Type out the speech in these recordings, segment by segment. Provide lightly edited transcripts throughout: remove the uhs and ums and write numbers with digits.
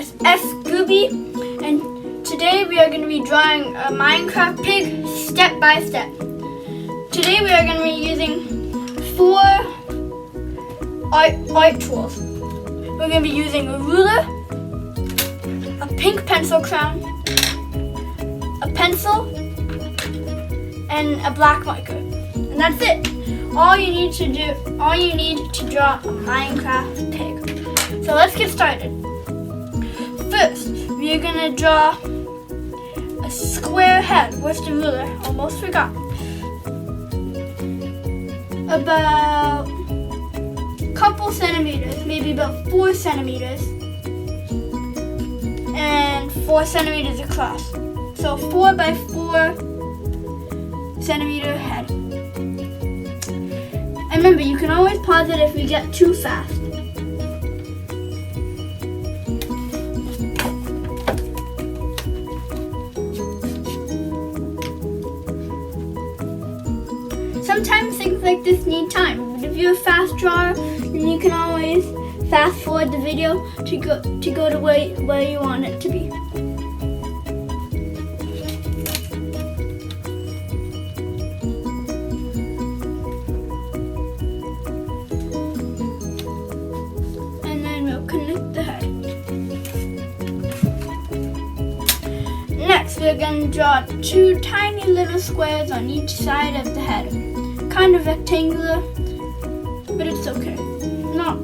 is S. Gooby, and today we are going to be drawing a Minecraft pig step by step. Today we are going to be using 4 art tools. We're going to be using a ruler, a pink pencil crown, a pencil, and a black marker. And that's it. All you need to draw a Minecraft pig. So let's get started. First, we are gonna draw a square head with the ruler. Almost forgot. About a couple centimeters, maybe about 4 centimeters, and 4 centimeters across. So 4 by 4 centimeter head. And remember, you can always pause it if we get too fast. Sometimes things like this need time, but if you're a fast drawer, then you can always fast forward the video to go to where you want it to be. And then we'll connect the head. Next, we're going to draw 2 tiny little squares on each side of the head. Kind of rectangular, but it's okay. No.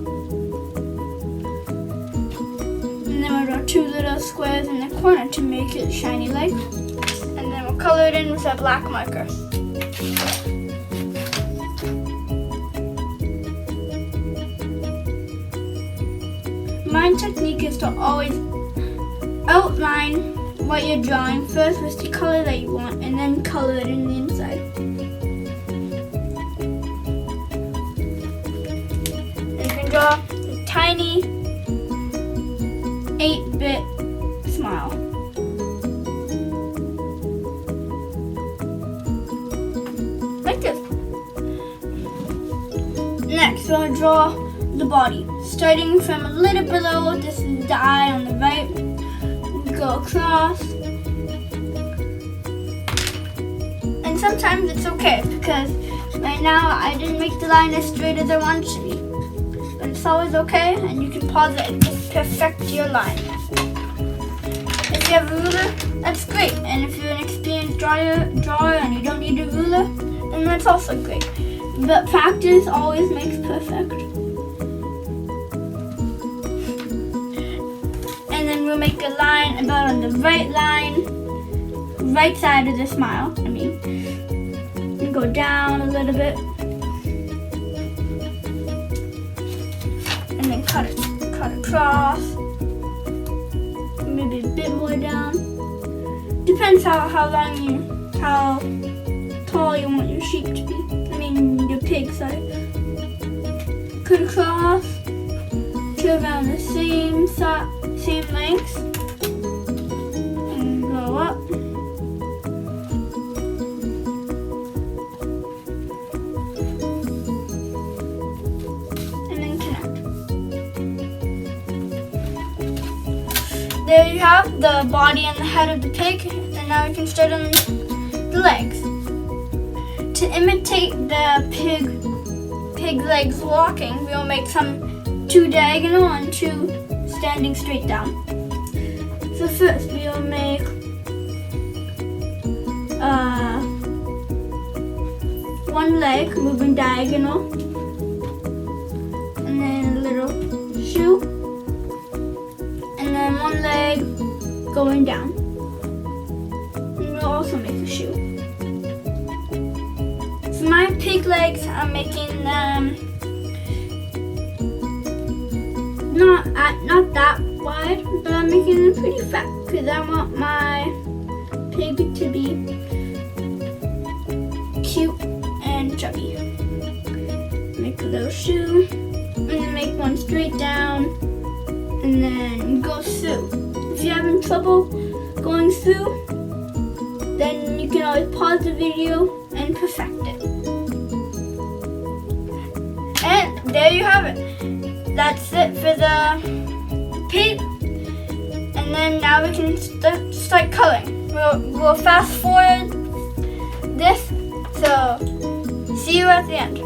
And then we'll draw 2 little squares in the corner to make it shiny like. And then we'll color it in with a black marker. My technique is to always outline what you're drawing first with the color that you want, and then color it in the inside. Draw a tiny 8-bit smile. Like this. Next, we'll draw the body. Starting from a little below, this is the eye on the right. Go across. And sometimes it's okay because right now I didn't make the line as straight as I want it to be. It's always okay, and you can pause it and just perfect your line. If you have a ruler, that's great. And if you're an experienced drawer and you don't need a ruler, then that's also great. But practice always makes perfect. And then we'll make a line about on the right side of the smile. And go down a little bit. And then cut across, maybe a bit more down. Depends how tall you want your sheep to be. Your pig, sorry. Cut across to around the same length, and go up. There you have the body and the head of the pig, and now we can start on the legs. To imitate the pig legs walking, we will make some 2 diagonal and 2 standing straight down. So first we will make one leg moving diagonal, and then a little shoe. And then one leg going down. And we'll also make a shoe. For my pig legs, I'm making them not that wide, but I'm making them pretty fat because I want my pig to be cute and chubby. Make a little shoe, and then make one straight down, and then go through. If you're having trouble going through, then you can always pause the video and perfect it. And there you have it. That's it for the pig. then now we can start coloring. We'll fast forward this, so see you at the end.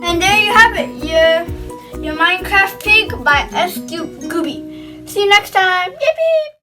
And there you have it, your Minecraft pig by S. Gooby. See you next time. Yippee!